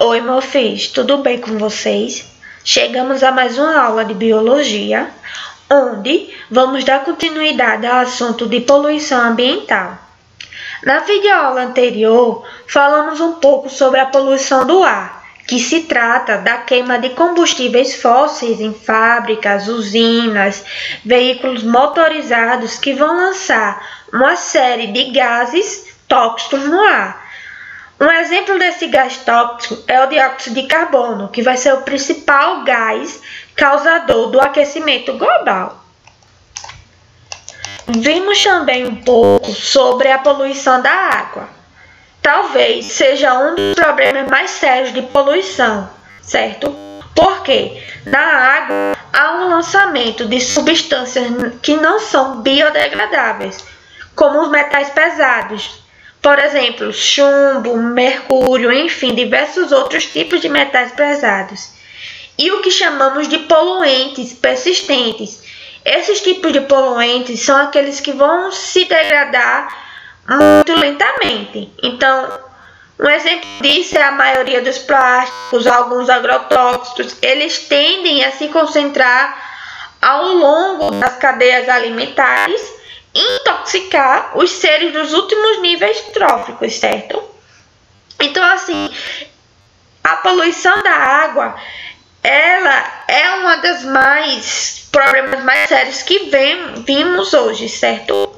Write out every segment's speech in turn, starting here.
Oi, meu filho, tudo bem com vocês? Chegamos a mais uma aula de biologia, onde vamos dar continuidade ao assunto de poluição ambiental. Na videoaula anterior, falamos um pouco sobre a poluição do ar, que se trata da queima de combustíveis fósseis em fábricas, usinas, veículos motorizados que vão lançar uma série de gases tóxicos no ar. Um exemplo desse gás tóxico é o dióxido de carbono, que vai ser o principal gás causador do aquecimento global. Vimos também um pouco sobre a poluição da água. Talvez seja um dos problemas mais sérios de poluição, certo? Porque na água há um lançamento de substâncias que não são biodegradáveis, como os metais pesados. Por exemplo, chumbo, mercúrio, enfim, diversos outros tipos de metais pesados. E o que chamamos de poluentes persistentes. Esses tipos de poluentes são aqueles que vão se degradar muito lentamente. Então, um exemplo disso é a maioria dos plásticos, alguns agrotóxicos. Eles tendem a se concentrar ao longo das cadeias alimentares, intoxicar os seres dos últimos níveis tróficos, certo? Então, assim, a poluição da água, ela é uma das problemas mais sérios que vimos hoje, certo?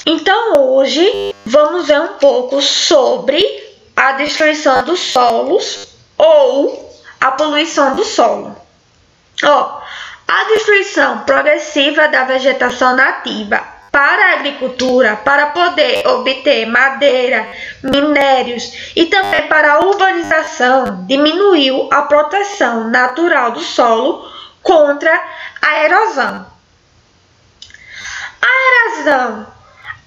Então, hoje, vamos ver um pouco sobre a destruição dos solos ou a poluição do solo. A destruição progressiva da vegetação nativa para a agricultura, para poder obter madeira, minérios e também para a urbanização, diminuiu a proteção natural do solo contra a erosão. A erosão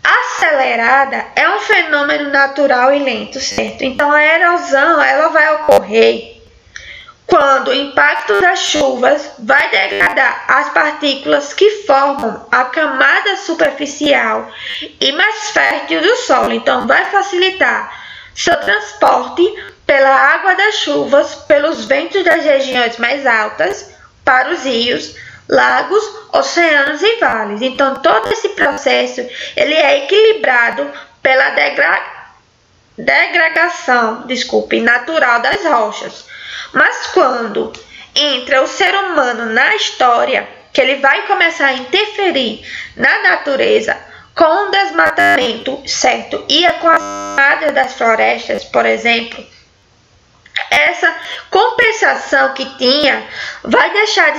acelerada é um fenômeno natural e lento, certo? Então a erosão ela vai ocorrer quando o impacto das chuvas vai degradar as partículas que formam a camada superficial e mais fértil do solo. Então, vai facilitar seu transporte pela água das chuvas, pelos ventos das regiões mais altas, para os rios, lagos, oceanos e vales. Então, todo esse processo ele é equilibrado pela degradação natural das rochas. Mas quando entra o ser humano na história, que ele vai começar a interferir na natureza com o desmatamento, certo? E com as queimadas das florestas, por exemplo, essa compensação que tinha vai deixar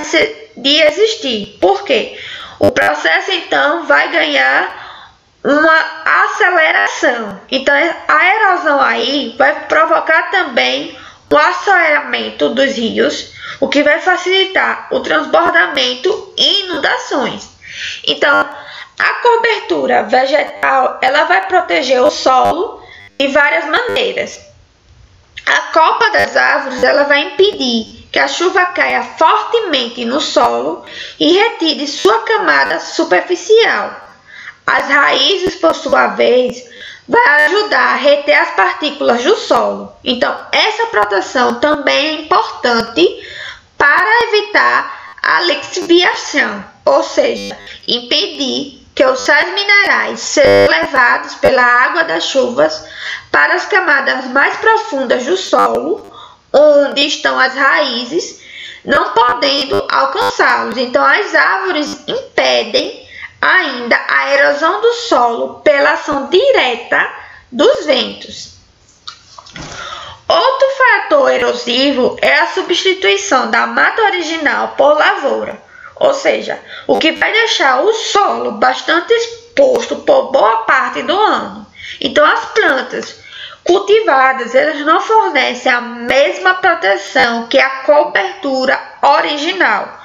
de existir. Por quê? O processo, então, vai ganhar uma aceleração. Então, a erosão aí vai provocar também o assoreamento dos rios, o que vai facilitar o transbordamento e inundações. Então, a cobertura vegetal ela vai proteger o solo de várias maneiras. A copa das árvores ela vai impedir que a chuva caia fortemente no solo e retire sua camada superficial. As raízes, por sua vez, vai ajudar a reter as partículas do solo. Então, essa proteção também é importante para evitar a lixiviação, ou seja, impedir que os sais minerais sejam levados pela água das chuvas para as camadas mais profundas do solo, onde estão as raízes, não podendo alcançá-los. Então, as árvores impedem ainda a erosão do solo pela ação direta dos ventos. Outro fator erosivo é a substituição da mata original por lavoura, ou seja, o que vai deixar o solo bastante exposto por boa parte do ano. Então, as plantas cultivadas elas não fornecem a mesma proteção que a cobertura original.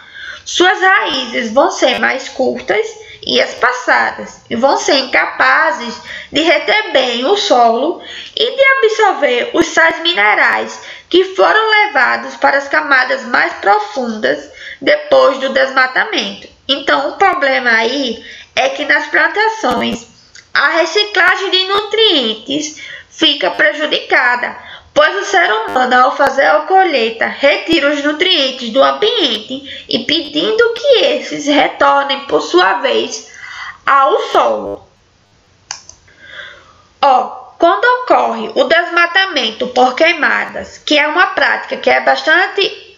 Suas raízes vão ser mais curtas e espaçadas e vão ser incapazes de reter bem o solo e de absorver os sais minerais que foram levados para as camadas mais profundas depois do desmatamento. Então, o problema aí é que nas plantações a reciclagem de nutrientes fica prejudicada, pois o ser humano, ao fazer a colheita, retira os nutrientes do ambiente, impedindo que esses retornem, por sua vez, ao solo. Quando ocorre o desmatamento por queimadas, que é uma prática que é bastante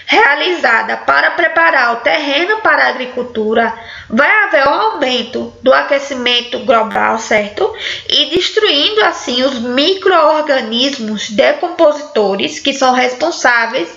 realizada para preparar o terreno para a agricultura, vai haver um aumento do aquecimento global, certo? E destruindo assim os micro-organismos decompositores que são responsáveis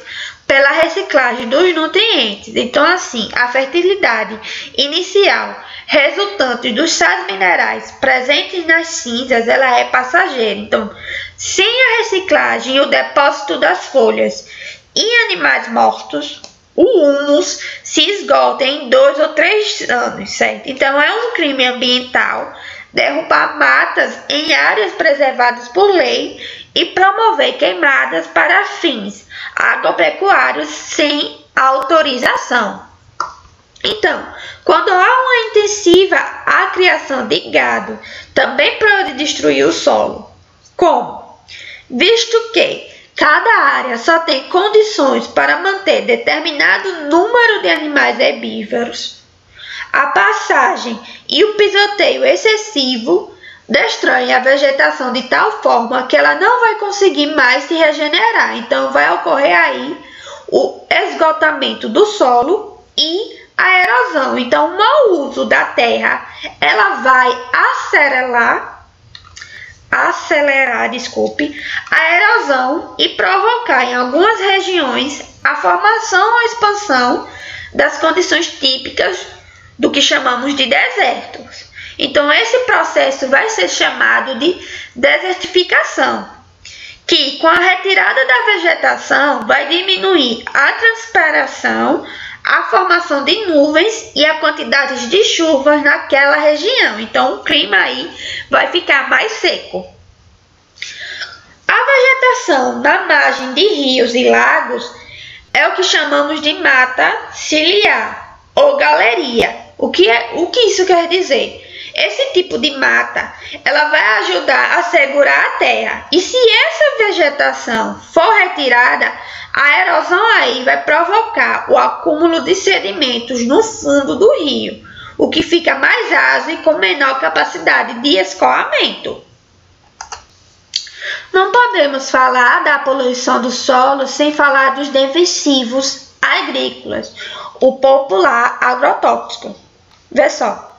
pela reciclagem dos nutrientes. Então, assim, a fertilidade inicial resultante dos sais minerais presentes nas cinzas, ela é passageira. Então, sem a reciclagem e o depósito das folhas em animais mortos, o humus se esgota em 2 ou 3 anos, certo? Então, é um crime ambiental derrubar matas em áreas preservadas por lei e promover queimadas para fins agropecuários sem autorização. Então, quando há uma intensiva a criação de gado, também pode destruir o solo. Como? Visto que cada área só tem condições para manter determinado número de animais herbívoros, a passagem e o pisoteio excessivo destroem a vegetação de tal forma que ela não vai conseguir mais se regenerar. Então, vai ocorrer aí o esgotamento do solo e a erosão. Então, o mau uso da terra, ela vai acelerar a erosão e provocar em algumas regiões a formação ou expansão das condições típicas do que chamamos de desertos. Então, esse processo vai ser chamado de desertificação, que com a retirada da vegetação vai diminuir a transpiração, a formação de nuvens e a quantidade de chuvas naquela região. Então, o clima aí vai ficar mais seco. A vegetação na margem de rios e lagos é o que chamamos de mata ciliar ou galeria. O que isso quer dizer? Esse tipo de mata, ela vai ajudar a segurar a terra. E se essa vegetação for retirada, a erosão aí vai provocar o acúmulo de sedimentos no fundo do rio, o que fica mais raso e com menor capacidade de escoamento. Não podemos falar da poluição do solo sem falar dos defensivos agrícolas, o popular agrotóxico. Vê só.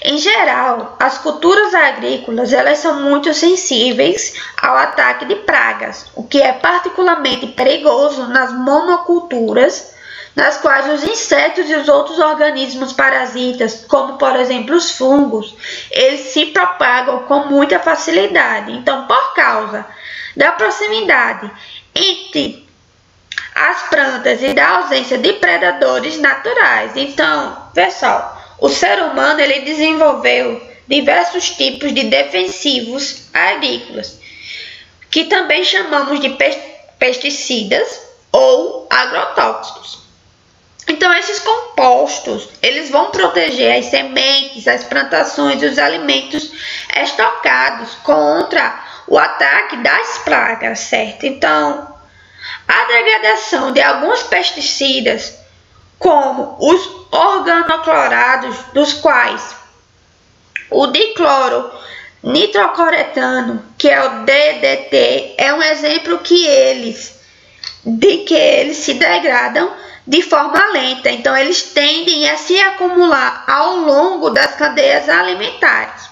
Em geral, as culturas agrícolas elas são muito sensíveis ao ataque de pragas, o que é particularmente perigoso nas monoculturas, nas quais os insetos e os outros organismos parasitas, como por exemplo os fungos, eles se propagam com muita facilidade. Então, por causa da proximidade entre as plantas e da ausência de predadores naturais. Então, pessoal, o ser humano ele desenvolveu diversos tipos de defensivos agrícolas, que também chamamos de pesticidas ou agrotóxicos. Então, esses compostos, eles vão proteger as sementes, as plantações e os alimentos estocados contra o ataque das pragas, certo? Então, a degradação de alguns pesticidas, como os organoclorados, dos quais o dicloro nitrocoretano, que é o DDT, é um exemplo que eles se degradam de forma lenta. Então, eles tendem a se acumular ao longo das cadeias alimentares.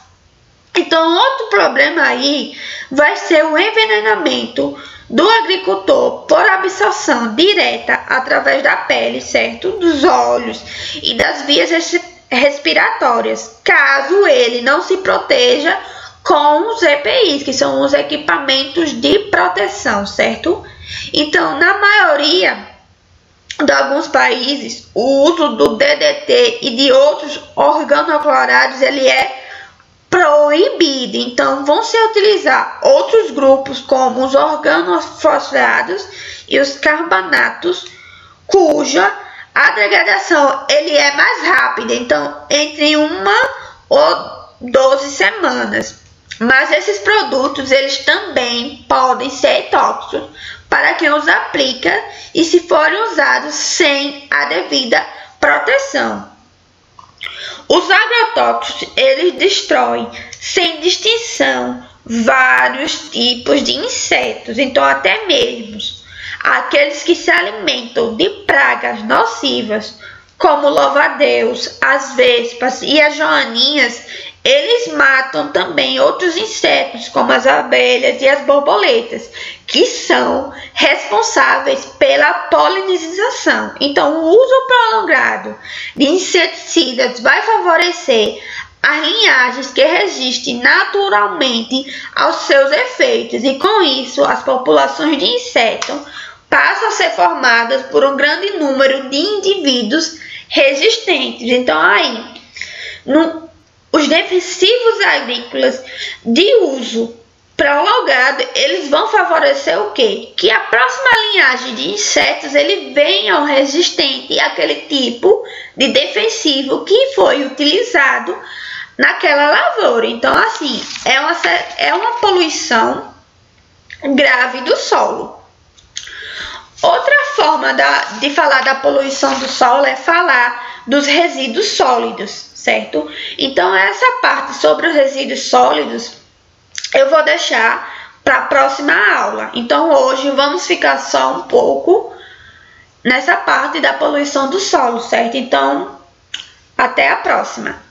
Então, outro problema aí vai ser o envenenamento do agricultor por absorção direta através da pele, certo? Dos olhos e das vias respiratórias, caso ele não se proteja com os EPIs, que são os equipamentos de proteção, certo? Então, na maioria de alguns países, o uso do DDT e de outros organoclorados ele é proibido. Então, vão se utilizar outros grupos como os organofosforados e os carbanatos, cuja a degradação ele é mais rápida, então entre 1 ou 12 semanas. Mas esses produtos, eles também podem ser tóxicos para quem os aplica e se forem usados sem a devida proteção. Os agrotóxicos, eles destroem sem distinção vários tipos de insetos, então até mesmo aqueles que se alimentam de pragas nocivas, como louva-a-Deus, as vespas e as joaninhas, eles matam também outros insetos, como as abelhas e as borboletas, que são responsáveis pela polinização. Então, o uso prolongado de inseticidas vai favorecer as linhagens que resistem naturalmente aos seus efeitos, e com isso, as populações de insetos passam a ser formadas por um grande número de indivíduos resistentes. Então, os defensivos agrícolas de uso prolongado, eles vão favorecer o quê? Que a próxima linhagem de insetos, ele venha resistente àquele tipo de defensivo que foi utilizado naquela lavoura. Então, assim, é uma poluição grave do solo. Outra forma de falar da poluição do solo é falar dos resíduos sólidos, certo? Então, essa parte sobre os resíduos sólidos eu vou deixar para a próxima aula. Então, hoje vamos ficar só um pouco nessa parte da poluição do solo, certo? Então, até a próxima.